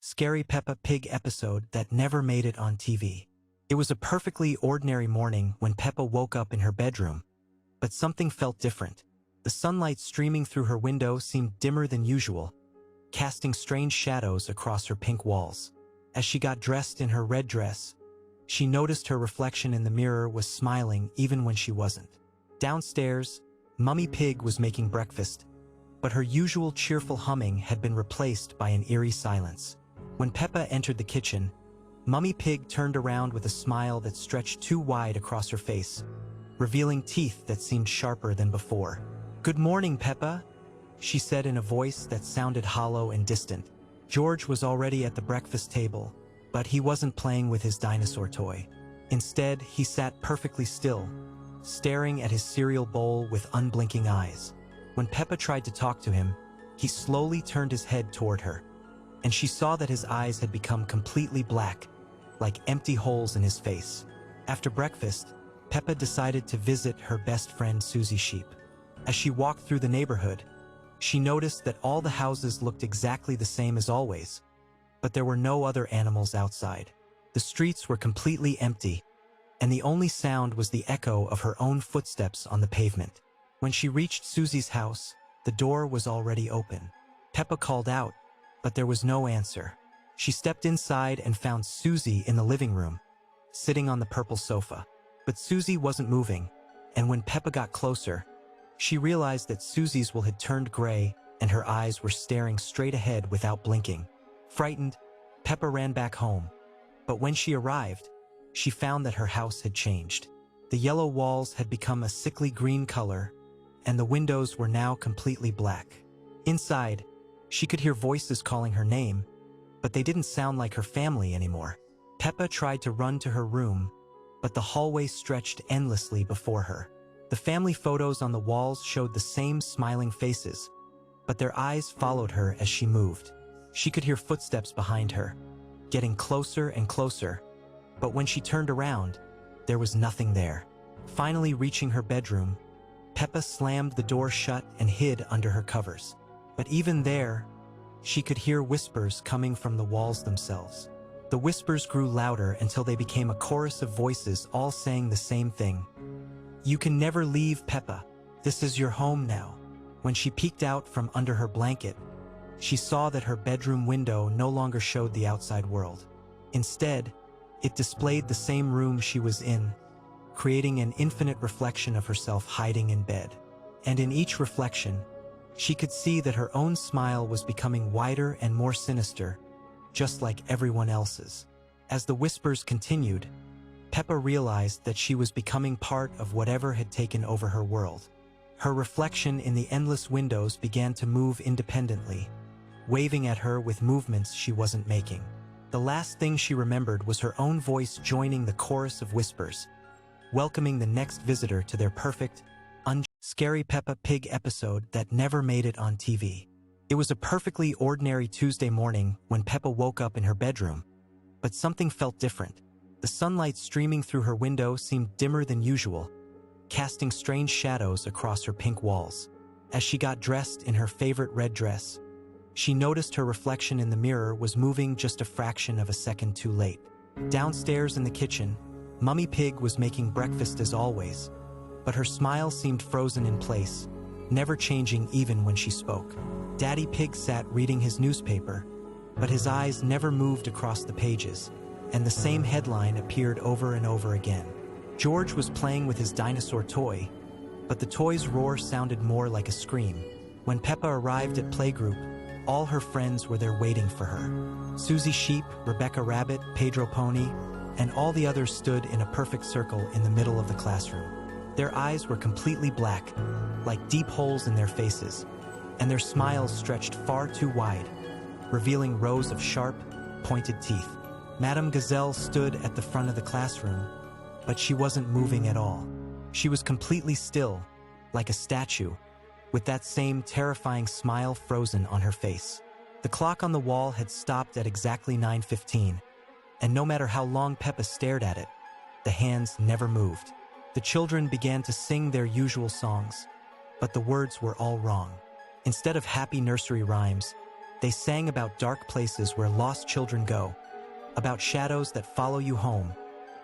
scary Peppa Pig episode that never made it on TV. It was a perfectly ordinary morning when Peppa woke up in her bedroom, but something felt different. The sunlight streaming through her window seemed dimmer than usual, casting strange shadows across her pink walls. As she got dressed in her red dress, she noticed her reflection in the mirror was smiling even when she wasn't. Downstairs, Mummy Pig was making breakfast, but her usual cheerful humming had been replaced by an eerie silence. When Peppa entered the kitchen, Mummy Pig turned around with a smile that stretched too wide across her face, revealing teeth that seemed sharper than before. "Good morning, Peppa," she said in a voice that sounded hollow and distant. George was already at the breakfast table, but he wasn't playing with his dinosaur toy. Instead, he sat perfectly still, staring at his cereal bowl with unblinking eyes. When Peppa tried to talk to him, he slowly turned his head toward her, and she saw that his eyes had become completely black, like empty holes in his face. After breakfast, Peppa decided to visit her best friend Susie sheep. As she walked through the neighborhood, she noticed that all the houses looked exactly the same as always, but there were no other animals outside. The streets were completely empty, and the only sound was the echo of her own footsteps on the pavement. When she reached Susie's house, the door was already open. Peppa called out, but there was no answer. She stepped inside and found Susie in the living room, sitting on the purple sofa. But Susie wasn't moving, and when Peppa got closer, she realized that Susie's wool had turned gray and her eyes were staring straight ahead without blinking. Frightened, Peppa ran back home, but when she arrived, she found that her house had changed. The yellow walls had become a sickly green color, and the windows were now completely black. Inside, she could hear voices calling her name, but they didn't sound like her family anymore. Peppa tried to run to her room, but the hallway stretched endlessly before her. The family photos on the walls showed the same smiling faces, but their eyes followed her as she moved. She could hear footsteps behind her, getting closer and closer, but when she turned around, there was nothing there. Finally reaching her bedroom, Peppa slammed the door shut and hid under her covers. But even there, she could hear whispers coming from the walls themselves. The whispers grew louder until they became a chorus of voices all saying the same thing. "You can never leave, Peppa. This is your home now." When she peeked out from under her blanket, she saw that her bedroom window no longer showed the outside world. Instead, it displayed the same room she was in, creating an infinite reflection of herself hiding in bed. And in each reflection, she could see that her own smile was becoming wider and more sinister, just like everyone else's. As the whispers continued, Peppa realized that she was becoming part of whatever had taken over her world. Her reflection in the endless windows began to move independently, waving at her with movements she wasn't making. The last thing she remembered was her own voice joining the chorus of whispers, welcoming the next visitor to their perfect, scary Peppa Pig episode that never made it on TV. It was a perfectly ordinary Tuesday morning when Peppa woke up in her bedroom, but something felt different. The sunlight streaming through her window seemed dimmer than usual, casting strange shadows across her pink walls. As she got dressed in her favorite red dress, she noticed her reflection in the mirror was moving just a fraction of a second too late. Downstairs in the kitchen, Mummy Pig was making breakfast as always, but her smile seemed frozen in place, never changing even when she spoke. Daddy Pig sat reading his newspaper, but his eyes never moved across the pages, and the same headline appeared over and over again. George was playing with his dinosaur toy, but the toy's roar sounded more like a scream. When Peppa arrived at playgroup, all her friends were there waiting for her. Susie Sheep, Rebecca Rabbit, Pedro Pony, and all the others stood in a perfect circle in the middle of the classroom. Their eyes were completely black, like deep holes in their faces, and their smiles stretched far too wide, revealing rows of sharp, pointed teeth. Madame Gazelle stood at the front of the classroom, but she wasn't moving at all. She was completely still, like a statue, with that same terrifying smile frozen on her face. The clock on the wall had stopped at exactly 9:15, and no matter how long Peppa stared at it, the hands never moved. The children began to sing their usual songs, but the words were all wrong. Instead of happy nursery rhymes, They sang about dark places where lost children go, about shadows that follow you home,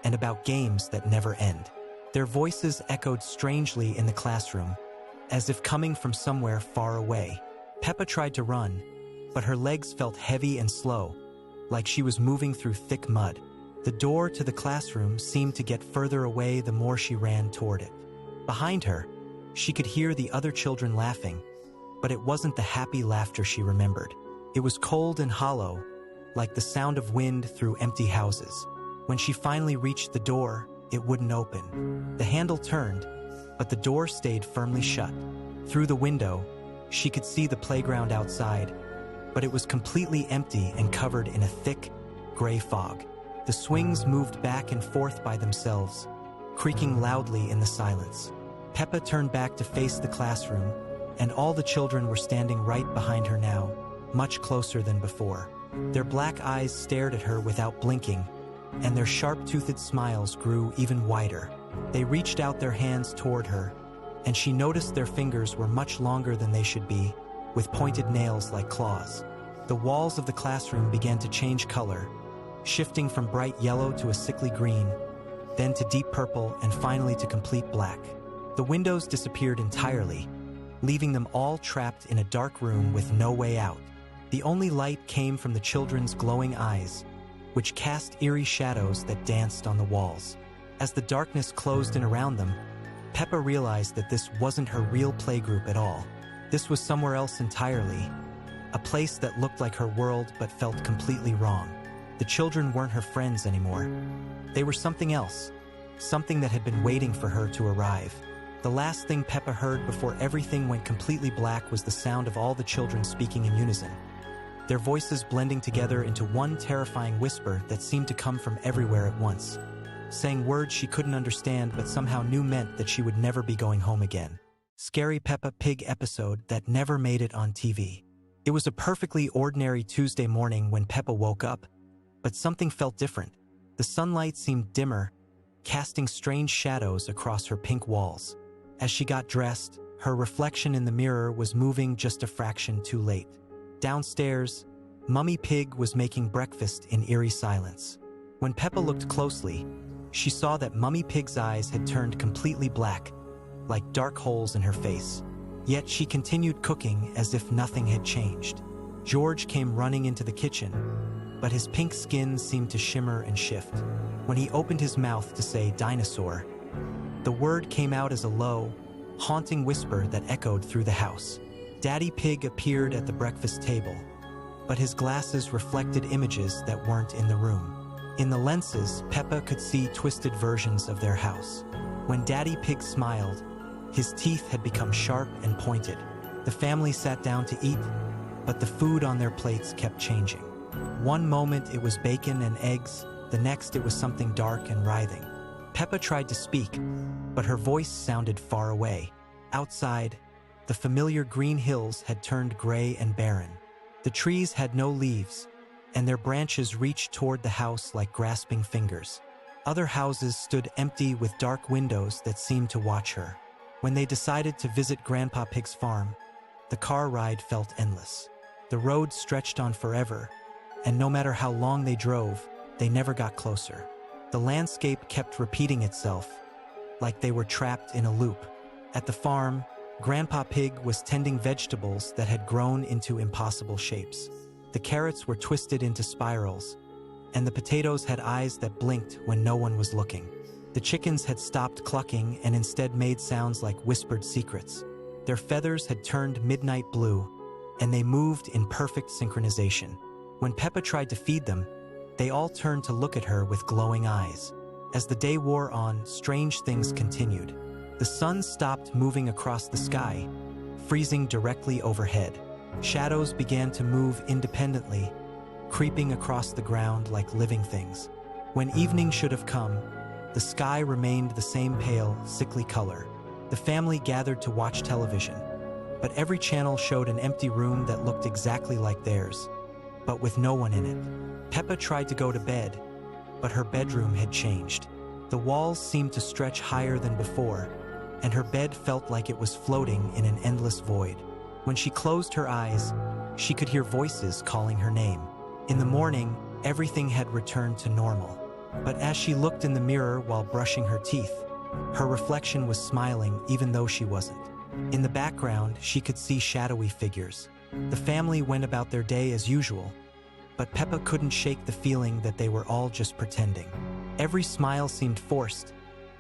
and about games that never end. Their voices echoed strangely in the classroom, as if coming from somewhere far away. Peppa tried to run, but her legs felt heavy and slow, like she was moving through thick mud. The door to the classroom seemed to get further away the more she ran toward it. Behind her, she could hear the other children laughing, but it wasn't the happy laughter she remembered. It was cold and hollow, like the sound of wind through empty houses. When she finally reached the door, it wouldn't open. The handle turned, but the door stayed firmly shut. Through the window, she could see the playground outside, but it was completely empty and covered in a thick, gray fog. The swings moved back and forth by themselves, creaking loudly in the silence. Peppa turned back to face the classroom, and all the children were standing right behind her now, much closer than before. Their black eyes stared at her without blinking, and their sharp-toothed smiles grew even wider. They reached out their hands toward her, and she noticed their fingers were much longer than they should be, with pointed nails like claws. The walls of the classroom began to change color, shifting from bright yellow to a sickly green, then to deep purple and finally to complete black. The windows disappeared entirely, leaving them all trapped in a dark room with no way out. The only light came from the children's glowing eyes, which cast eerie shadows that danced on the walls. As the darkness closed in around them, Peppa realized that this wasn't her real playgroup at all. This was somewhere else entirely, a place that looked like her world but felt completely wrong. The children weren't her friends anymore. They were something else, something that had been waiting for her to arrive. The last thing Peppa heard before everything went completely black was the sound of all the children speaking in unison, their voices blending together into one terrifying whisper that seemed to come from everywhere at once, saying words she couldn't understand but somehow knew meant that she would never be going home again. Scary Peppa Pig episode that never made it on TV. It was a perfectly ordinary Tuesday morning when Peppa woke up, but something felt different. The sunlight seemed dimmer, casting strange shadows across her pink walls. As she got dressed, her reflection in the mirror was moving just a fraction too late. Downstairs, Mummy Pig was making breakfast in eerie silence. When Peppa looked closely, she saw that Mummy Pig's eyes had turned completely black, like dark holes in her face. Yet she continued cooking as if nothing had changed. George came running into the kitchen, but his pink skin seemed to shimmer and shift. When he opened his mouth to say dinosaur, the word came out as a low, haunting whisper that echoed through the house. Daddy Pig appeared at the breakfast table, but his glasses reflected images that weren't in the room. In the lenses, Peppa could see twisted versions of their house. When Daddy Pig smiled, his teeth had become sharp and pointed. The family sat down to eat, but the food on their plates kept changing. One moment it was bacon and eggs, the next it was something dark and writhing. Peppa tried to speak, but her voice sounded far away. Outside, the familiar green hills had turned gray and barren. The trees had no leaves, and their branches reached toward the house like grasping fingers. Other houses stood empty with dark windows that seemed to watch her. When they decided to visit Grandpa Pig's farm, the car ride felt endless. The road stretched on forever, and no matter how long they drove, they never got closer. The landscape kept repeating itself, like they were trapped in a loop. At the farm, Grandpa Pig was tending vegetables that had grown into impossible shapes. The carrots were twisted into spirals, and the potatoes had eyes that blinked when no one was looking. The chickens had stopped clucking and instead made sounds like whispered secrets. Their feathers had turned midnight blue, and they moved in perfect synchronization. When Peppa tried to feed them, they all turned to look at her with glowing eyes. As the day wore on, strange things continued. The sun stopped moving across the sky, freezing directly overhead. Shadows began to move independently, creeping across the ground like living things. When evening should have come, the sky remained the same pale, sickly color. The family gathered to watch television, but every channel showed an empty room that looked exactly like theirs, but with no one in it. Peppa tried to go to bed, but her bedroom had changed. The walls seemed to stretch higher than before, and her bed felt like it was floating in an endless void. When she closed her eyes, She could hear voices calling her name. In the morning, everything had returned to normal. But as she looked in the mirror while brushing her teeth, her reflection was smiling even though she wasn't. In the background, she could see shadowy figures. The family went about their day as usual, but Peppa couldn't shake the feeling that they were all just pretending. Every smile seemed forced.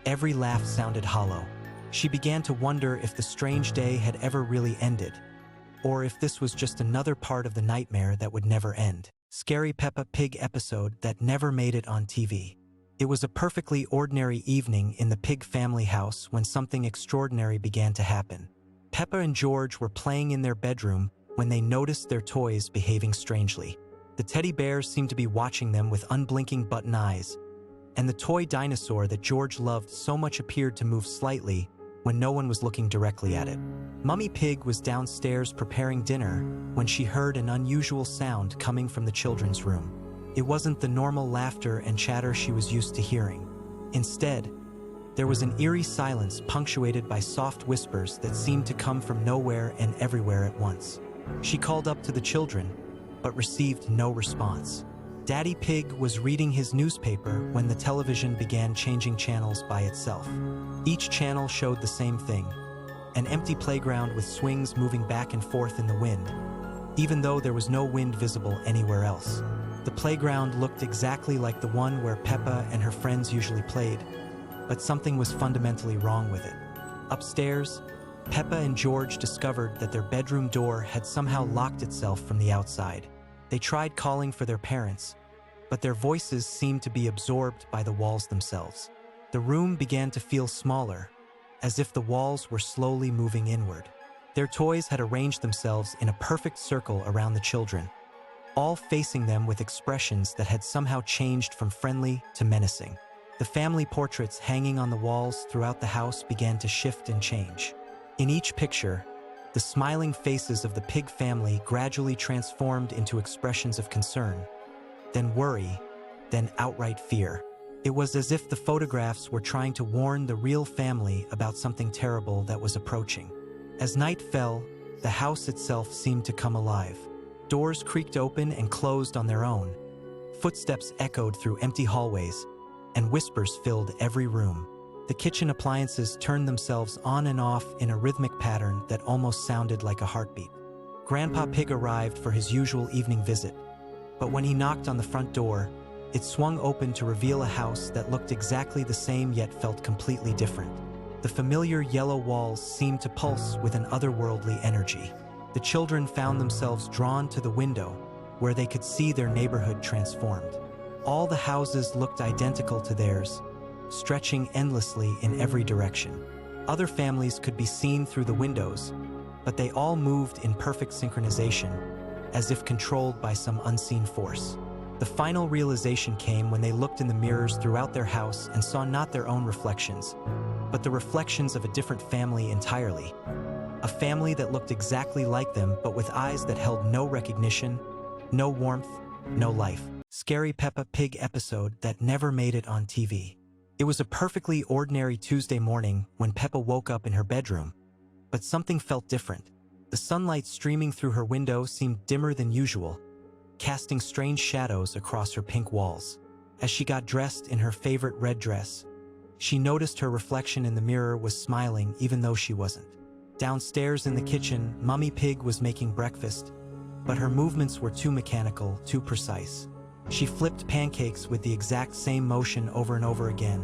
Every laugh sounded hollow. She began to wonder if the strange day had ever really ended, or if this was just another part of the nightmare that would never end. Scary Peppa Pig episode that never made it on TV. It was a perfectly ordinary evening in the Pig family house when something extraordinary began to happen. Peppa and George were playing in their bedroom when they noticed their toys behaving strangely. The teddy bears seemed to be watching them with unblinking button eyes, and the toy dinosaur that George loved so much appeared to move slightly when no one was looking directly at it. Mummy Pig was downstairs preparing dinner when she heard an unusual sound coming from the children's room. It wasn't the normal laughter and chatter she was used to hearing. Instead, there was an eerie silence punctuated by soft whispers that seemed to come from nowhere and everywhere at once. She called up to the children, but received no response. Daddy Pig was reading his newspaper when the television began changing channels by itself. Each channel showed the same thing: an empty playground with swings moving back and forth in the wind, even though there was no wind visible anywhere else. The playground looked exactly like the one where Peppa and her friends usually played, but something was fundamentally wrong with it. Upstairs, Peppa and George discovered that their bedroom door had somehow locked itself from the outside. They tried calling for their parents, but their voices seemed to be absorbed by the walls themselves. The room began to feel smaller, as if the walls were slowly moving inward. Their toys had arranged themselves in a perfect circle around the children, all facing them with expressions that had somehow changed from friendly to menacing. The family portraits hanging on the walls throughout the house began to shift and change. In each picture, the smiling faces of the Pig family gradually transformed into expressions of concern, then worry, then outright fear. It was as if the photographs were trying to warn the real family about something terrible that was approaching. As night fell, the house itself seemed to come alive. Doors creaked open and closed on their own. Footsteps echoed through empty hallways, and whispers filled every room. The kitchen appliances turned themselves on and off in a rhythmic pattern that almost sounded like a heartbeat. Grandpa Pig arrived for his usual evening visit, but when he knocked on the front door, it swung open to reveal a house that looked exactly the same yet felt completely different. The familiar yellow walls seemed to pulse with an otherworldly energy. The children found themselves drawn to the window, where they could see their neighborhood transformed. All the houses looked identical to theirs, stretching endlessly in every direction. Other families could be seen through the windows, but they all moved in perfect synchronization, as if controlled by some unseen force. The final realization came when they looked in the mirrors throughout their house and saw not their own reflections, but the reflections of a different family entirely. A family that looked exactly like them, but with eyes that held no recognition, no warmth, no life. Scary Peppa Pig episode that never made it on TV. It was a perfectly ordinary Tuesday morning when Peppa woke up in her bedroom, but something felt different. The sunlight streaming through her window seemed dimmer than usual, casting strange shadows across her pink walls. As she got dressed in her favorite red dress, she noticed her reflection in the mirror was smiling even though she wasn't. Downstairs in the kitchen, Mummy Pig was making breakfast, but her movements were too mechanical, too precise. She flipped pancakes with the exact same motion over and over again,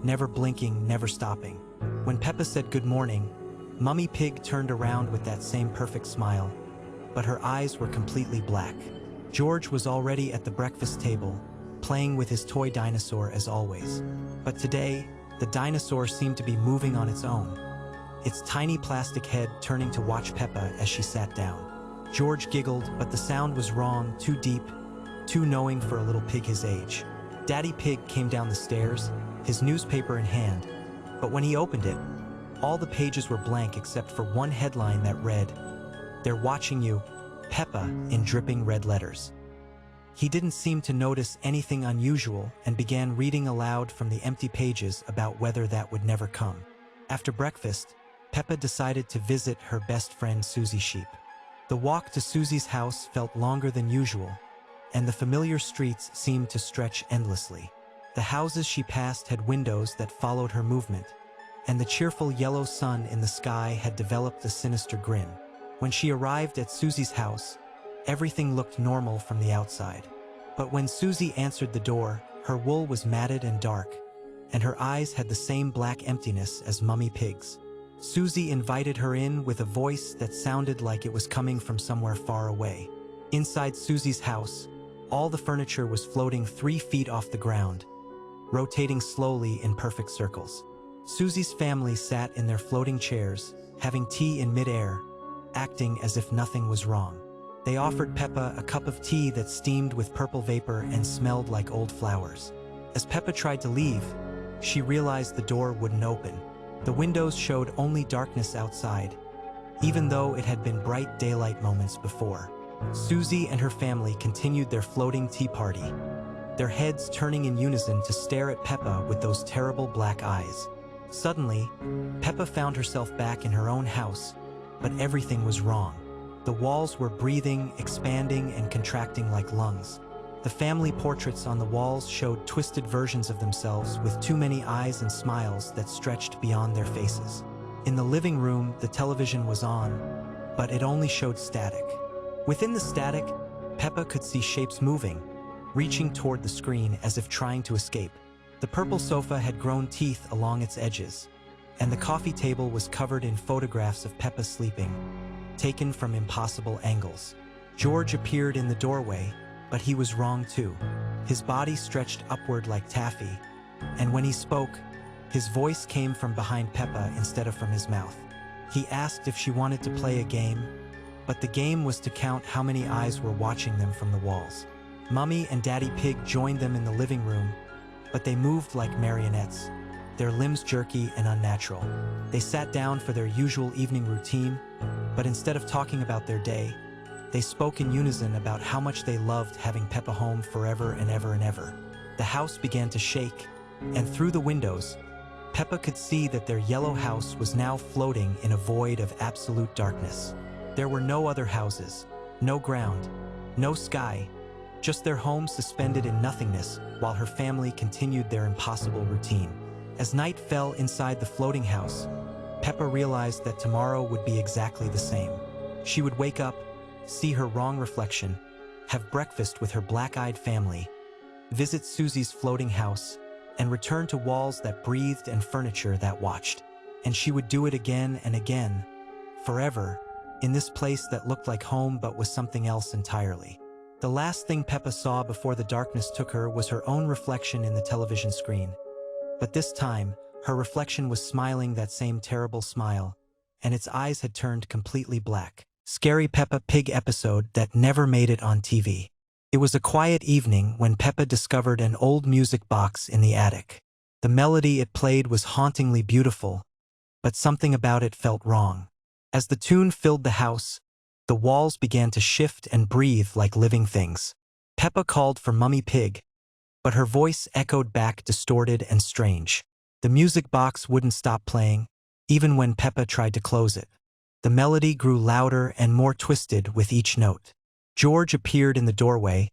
never blinking, never stopping. When Peppa said good morning, Mummy Pig turned around with that same perfect smile, but her eyes were completely black. George was already at the breakfast table, playing with his toy dinosaur as always. But today, the dinosaur seemed to be moving on its own, its tiny plastic head turning to watch Peppa as she sat down. George giggled, but the sound was wrong, too deep, too knowing for a little pig his age. Daddy Pig came down the stairs, his newspaper in hand, but when he opened it, all the pages were blank except for one headline that read, "They're watching you, Peppa," in dripping red letters. He didn't seem to notice anything unusual and began reading aloud from the empty pages about weather that would never come. After breakfast, Peppa decided to visit her best friend Susie Sheep. The walk to Susie's house felt longer than usual, and the familiar streets seemed to stretch endlessly. The houses she passed had windows that followed her movement, and the cheerful yellow sun in the sky had developed a sinister grin. When she arrived at Susie's house, everything looked normal from the outside. But when Susie answered the door, her wool was matted and dark, and her eyes had the same black emptiness as Mummy Pig's. Susie invited her in with a voice that sounded like it was coming from somewhere far away. Inside Susie's house, all the furniture was floating 3 feet off the ground, rotating slowly in perfect circles. Susie's family sat in their floating chairs, having tea in midair, acting as if nothing was wrong. They offered Peppa a cup of tea that steamed with purple vapor and smelled like old flowers. As Peppa tried to leave, she realized the door wouldn't open. The windows showed only darkness outside, even though it had been bright daylight moments before. Susie and her family continued their floating tea party, their heads turning in unison to stare at Peppa with those terrible black eyes. Suddenly, Peppa found herself back in her own house, but everything was wrong. The walls were breathing, expanding, and contracting like lungs. The family portraits on the walls showed twisted versions of themselves with too many eyes and smiles that stretched beyond their faces. In the living room, the television was on, but it only showed static. Within the static, Peppa could see shapes moving, reaching toward the screen as if trying to escape. The purple sofa had grown teeth along its edges, and the coffee table was covered in photographs of Peppa sleeping, taken from impossible angles. George appeared in the doorway, but he was wrong too. His body stretched upward like taffy, and when he spoke, his voice came from behind Peppa instead of from his mouth. He asked if she wanted to play a game, but the game was to count how many eyes were watching them from the walls. Mummy and Daddy Pig joined them in the living room, but they moved like marionettes, their limbs jerky and unnatural. They sat down for their usual evening routine, but instead of talking about their day, they spoke in unison about how much they loved having Peppa home forever and ever and ever. The house began to shake, and through the windows, Peppa could see that their yellow house was now floating in a void of absolute darkness. There were no other houses, no ground, no sky, just their home suspended in nothingness while her family continued their impossible routine. As night fell inside the floating house, Peppa realized that tomorrow would be exactly the same. She would wake up, see her wrong reflection, have breakfast with her black-eyed family, visit Susie's floating house, and return to walls that breathed and furniture that watched. And she would do it again and again, forever, in this place that looked like home but was something else entirely. The last thing Peppa saw before the darkness took her was her own reflection in the television screen. But this time, her reflection was smiling that same terrible smile, and its eyes had turned completely black. Scary Peppa Pig episode that never made it on TV. It was a quiet evening when Peppa discovered an old music box in the attic. The melody it played was hauntingly beautiful, but something about it felt wrong. As the tune filled the house, the walls began to shift and breathe like living things. Peppa called for Mummy Pig, but her voice echoed back distorted and strange. The music box wouldn't stop playing, even when Peppa tried to close it. The melody grew louder and more twisted with each note. George appeared in the doorway,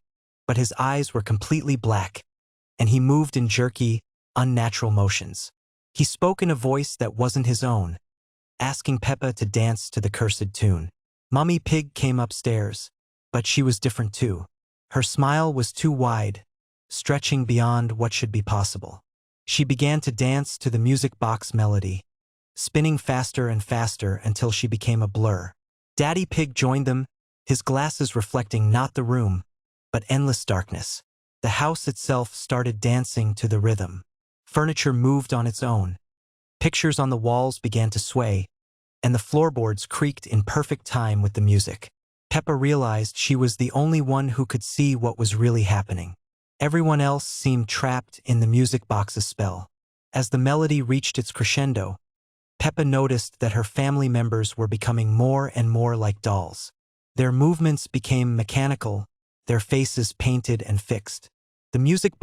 but his eyes were completely black, and he moved in jerky, unnatural motions. He spoke in a voice that wasn't his own, asking Peppa to dance to the cursed tune. Mummy Pig came upstairs, but she was different too. Her smile was too wide, stretching beyond what should be possible. She began to dance to the music box melody, spinning faster and faster until she became a blur. Daddy Pig joined them, his glasses reflecting not the room, but endless darkness. The house itself started dancing to the rhythm. Furniture moved on its own. Pictures on the walls began to sway, and the floorboards creaked in perfect time with the music. Peppa realized she was the only one who could see what was really happening. Everyone else seemed trapped in the music box's spell. As the melody reached its crescendo, Peppa noticed that her family members were becoming more and more like dolls. Their movements became mechanical, their faces painted and fixed. The music